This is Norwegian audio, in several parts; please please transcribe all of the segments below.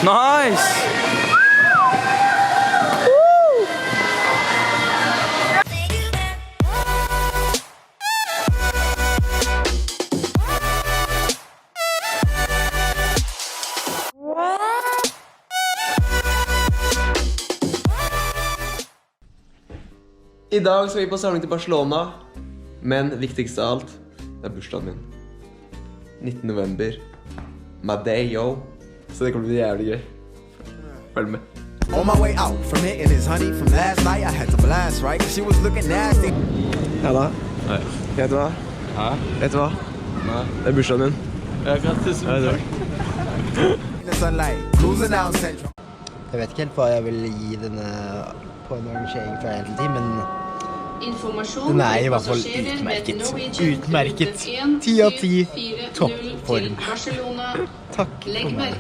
Nice! I dag skal vi på samling til Barcelona, men viktigst av alt, det bursdagen min. 19. november. My day, yo. Så det kommer til å bli jævlig gøy. Følg med. On my way out from hitting his honey from last night, I had to blast, right? She was looking nasty. Halla. Hei. Vet du hva? Hæ? Vet du hva? Nei. Det bursdagen min. Ja, grattis. Jeg vet ikke helt hva jeg vil gi denne på en arrangering fra hele tiden, men den er i hvert fall utmerket. Utmerket. 10 av 10. Toppform. Takk for meg.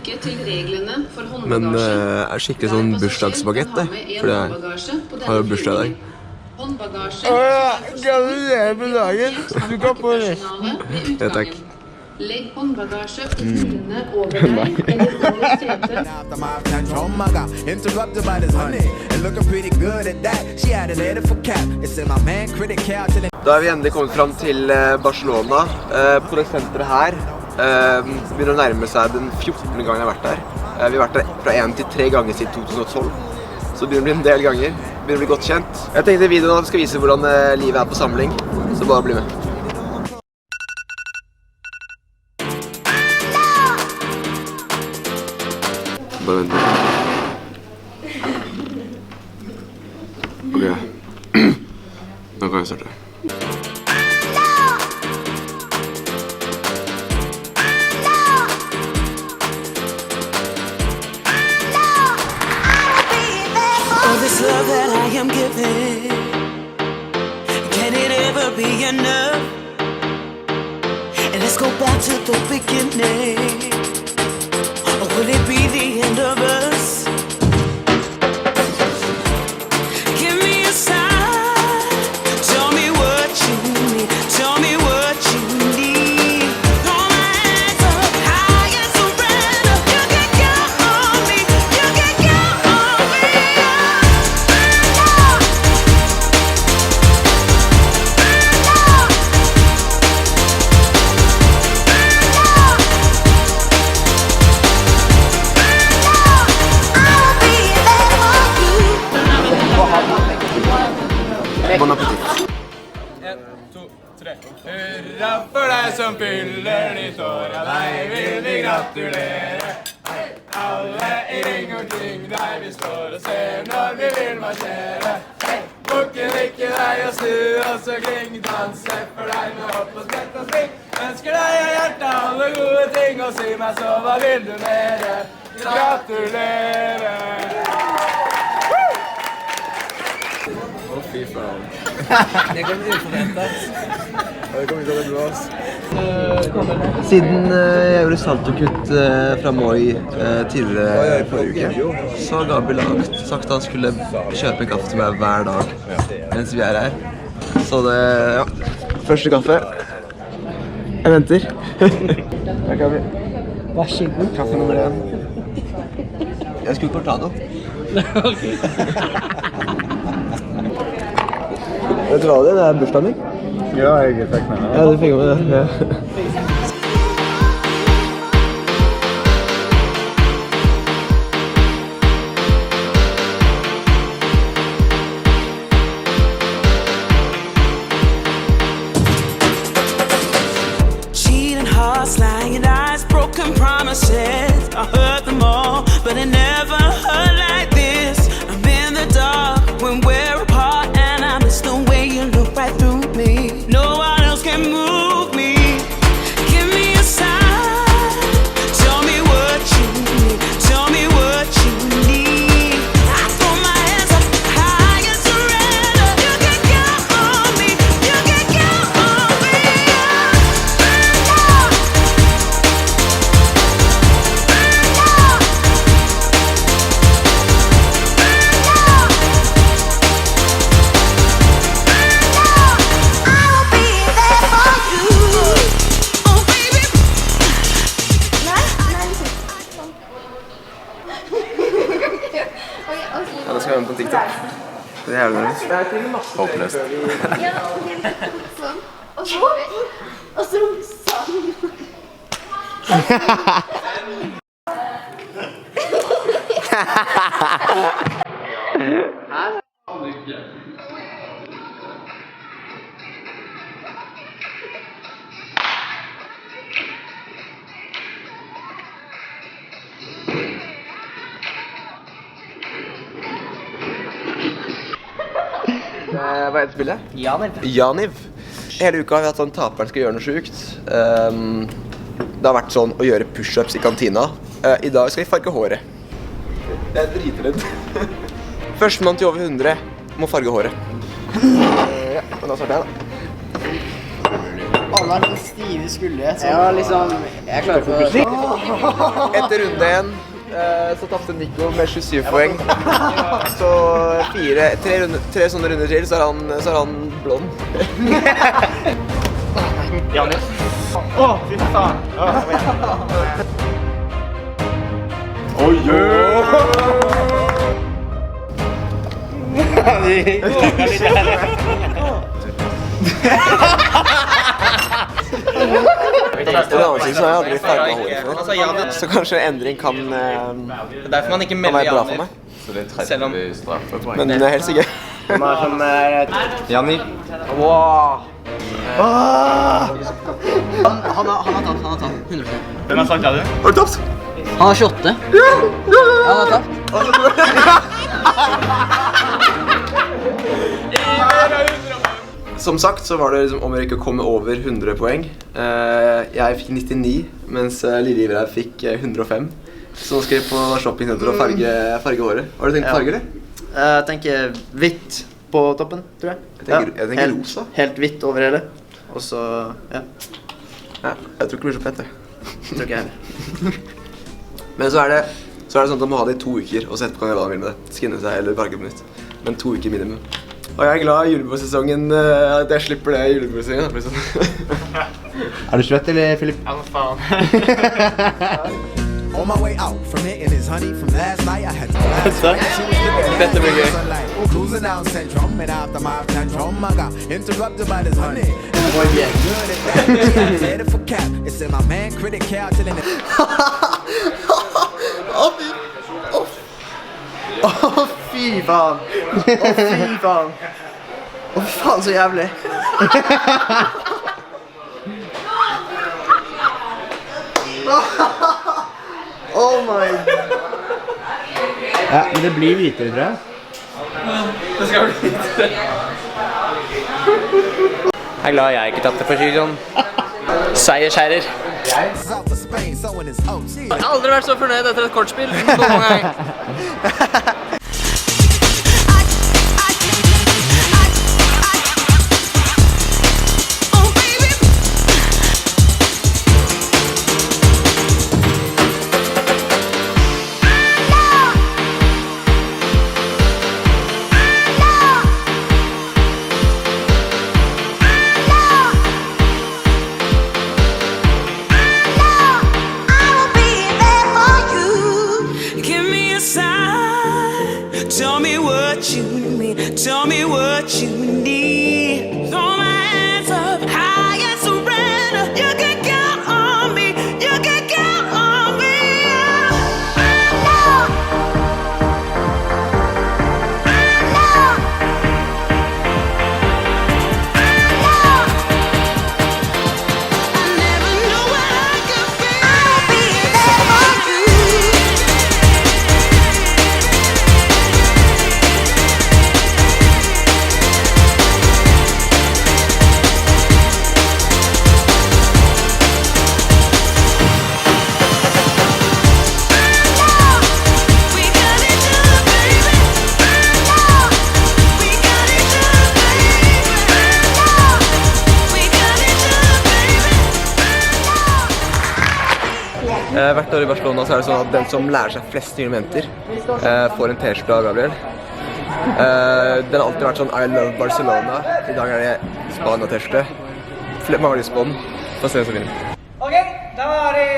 Men er skikkelig sånn bursdagsbagett, det? For det har jo bursdag i dag. Gratulerer med dagen. Du kan få resten. Ja, takk. Legg håndbagasje og hyllene over deg eller over setet. Da er vi endelig kommet fram til Barcelona, på det senteret her. Begynner å nærme seg den 14. gangen jeg har vært der. Vi har vært der fra 1 til 3 ganger siden 2012. Så det begynner å bli en del ganger. Det begynner å bli godt kjent. Jeg tenkte videoen skal vise hvordan livet er på samling, så bare bli med. Bare vent. Ok. Nå kan jeg starte. All this love that I am giving, can it ever be enough? And let's go back to the beginning. Or will it be the end of us? Give me a sign. Tell me what you need. Tell me what you need. Throw my hands up high and surrender. You can count on me. You can count on me. Bon appétit. 1, 2, 3. Hurra for deg som fyller ditt år, av deg vil vi gratulere. Alle i ring omkring deg vi står og ser når vi vil marsjere. Bukken ikke deg og snu oss og kring, danse for deg med hopp og sprett og spring. Ønsker deg av hjertet alle gode ting, og si meg så hva vil du mere? Gratulere! Fy faen. Det kommer uforventet. Det kommer ikke til å bli bra, ass. Siden jeg gjorde saltokutt fra Moi tidligere forrige uke, så har Gabriel sagt at han skulle kjøpe en kaffe til meg hver dag mens vi er her. Så det, ja. Første kaffe. Jeg venter. Her kan vi. Vær så god. Kaffe nummer 1. Jeg skulle cortado. Vet du hva det er bursdagen min? Ja, jeg fikk med meg. Ja, du fikk med det. Ja. Cheating hearts, lying eyes, broken promises. I heard them all, but it never hurt like this. I'm in the dark when we're apart, and I miss the way you look right through me. No one else can move me. Give me a sign. Tell me what you need. Tell me what you need. I throw my hands up high and surrender. You can count on me. You can count on me. den på TikTok. Det er jævlig nervøs. Håpløst. Og så sang. Hva heter spillet? Janiv. Janiv. Hele uka har vi hatt sånn taperen skal gjøre noe sjukt. Det har vært sånn å gjøre push-ups i kantina. I dag skal vi farge håret. Jeg er dritredd. Førstemann til over 100 må farge håret. Ja, men da starter jeg da. Alle har litt stive skuldre. Ja, liksom, jeg klarer for å... Etter runde 1 så tapte Nico med 27 poeng. Så tre sånne runder til, så er han blond. Janne. Fy faen. Oi, Så har jeg aldri farget håret før. Så kanskje en endring kan Derfor man ikke melder være bra for meg. Selv om Men jeg er helt sikker. Janni. Wow. Han har tatt 100%. Hvem har sagt det? Har du tapt? Han har 28. Ja, han har tatt. Som sagt så var det liksom om jeg ikke kom over 100 poeng. Jeg fikk 99, mens Lille Iver her fikk 105. Så nå skal jeg på shopping-senter og farge håret. Har du tenkt farge det? Jeg tenker hvitt på toppen, tror jeg. Jeg tenker rosa. Helt hvitt over hele. Og så, ja. Ja, jeg tror ikke det blir så fett det. Tror ikke jeg heller. Men så er det sånn at man må ha det i 2 uker, og så etterpå kan jeg la meg med det. Skinne seg eller farge på nytt. Men 2 uker minimum. Og jeg er glad i julebordsesongen, at jeg slipper det i julebordsesongen. Er du svett, eller, Philip? Ja, faen. On my way out from hitting his honey from last night, I had to Dette blir gøy. cruising down Centrum and after my tantrum, I got interrupted by this honey. Good at that. I said it for cap. It's in my man critic Cal telling it. Fy faen. Fy faen. Fy faen, så jævlig. Oh my god. Ja, men det blir hvitere, tror jeg. Det skal bli hvitere. Jeg er glad jeg ikke tapte for sånn seiersherrer. South of Spain, so in his OG. Jeg har aldri vært så fornøyd etter et kortspill noen gang. Tell me what you mean, tell me what you need. Throw my hands up high and surrender. You can count on me, you can count on me. I never knew what I could be. I'll be there for you. Hvert år i Barcelona så er det sånn at den som lærer seg flest nye elementer får en t-skjorte av Gabriel. Den har alltid vært sånn I love Barcelona. I dag er det Spania t-skjorte. Mange har lyst på den. Få se hvem som vinner. Ok, da var det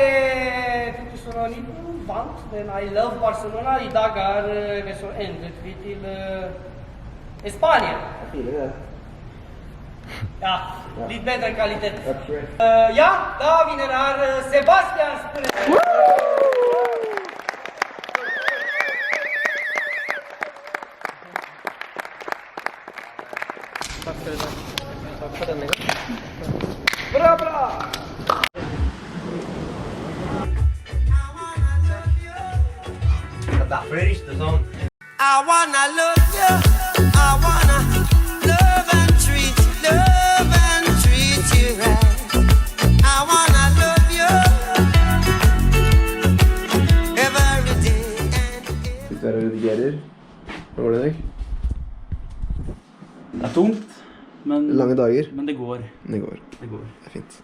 fokus 2009 vant den I Love Barcelona. I dag så endret vi til Spania. Ja, litt bedre kvalitet. Ja, da vinner Sebastian Spiller. Takk for denne gang. Bra, bra! Derfor det ryster sånn. I wanna love you, I wanna love and treat you right. I wanna love you every day and Sitter her og redigerer. Hva går det i dag? Det tungt, men Lange dager. Men det går. Det går. Det går. Det er fint.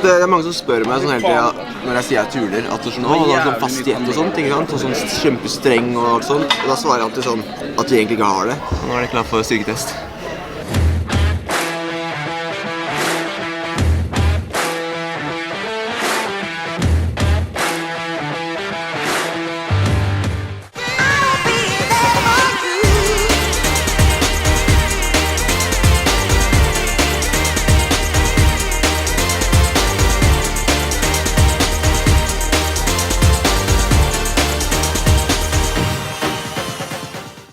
Det er mange som spør meg sånn hele tiden når jeg sier jeg turner, at det er sånn, å, det er sånn fast diett og sånt, ikke sant? Og sånn kjempestreng og alt sånt. Og da svarer jeg alltid sånn at vi egentlig ikke har det. Nå er det klart for styrketest.